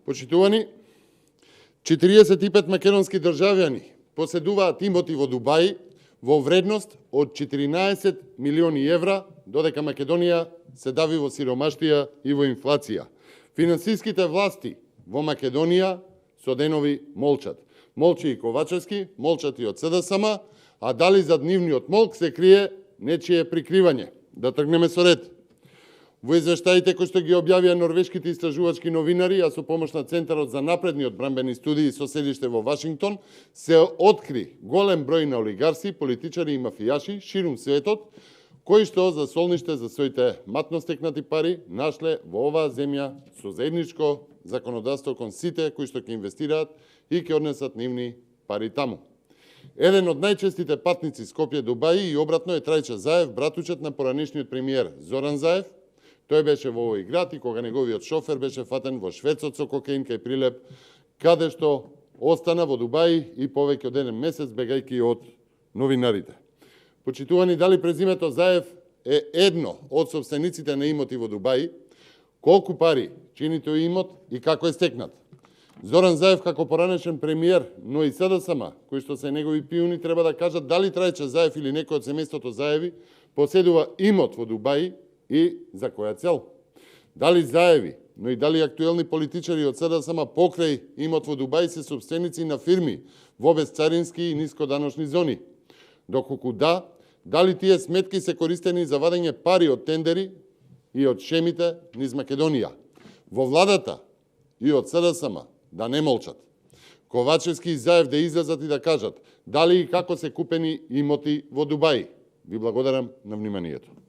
Почитувани, 45 македонски државјани поседуваат имоти во Дубај во вредност од 14 милиони евра, додека Македонија се дави во сиромаштија и во инфлација. Финансиските власти во Македонија со денови молчат. Молчи и Ковачевски, молчат и од СДСМ, а дали зад нивниот молк се крие нечие прикривање. Да тргнеме со ред. Во извештаите кои што ги објавија норвешките истражувачки новинари, а со помош на Центарот за напредни одбранбени студии со седиште во Вашингтон, се откри голем број на олигарси, политичари и мафијаши ширум светот, кои што за солниште за своите матно стекнати пари нашле во оваа земја со заедничко законодавство кон сите кои што ќе инвестираат и ќе однесат нивни пари таму. Еден од најчестите патници Скопје Дубај и обратно е Трајче Заев, братучет на поранешниот премиер Зоран Заев. Тој беше во овој град и кога неговиот шофер беше фатен во шверцот со кокаин кај Прилеп, каде што остана во Дубај и повеќе од еден месец бегајќи од новинарите. Почитувани, дали презимето Заев е едно од собствениците на имоти во Дубај, колку пари чини тој имот и како е стекнат? Зоран Заев како поранешен премиер, но и СДСМ, кои што се негови пиуни, треба да кажат дали Трајче Заев или некој од семејството Заеви поседува имот во Дубај и за која цел? Дали Заеви, но и дали актуелни политичари од СДСМ покрај имот во Дубај се собственици на фирми во безцарински и нискоданочни зони? Доколку да, дали тие сметки се користени за вадење пари од тендери и од шемите низ Македонија? Во владата и од СДСМ да не молчат. Ковачевски и Заев да излезат и да кажат дали и како се купени имоти во Дубај. Ви благодарам на вниманието.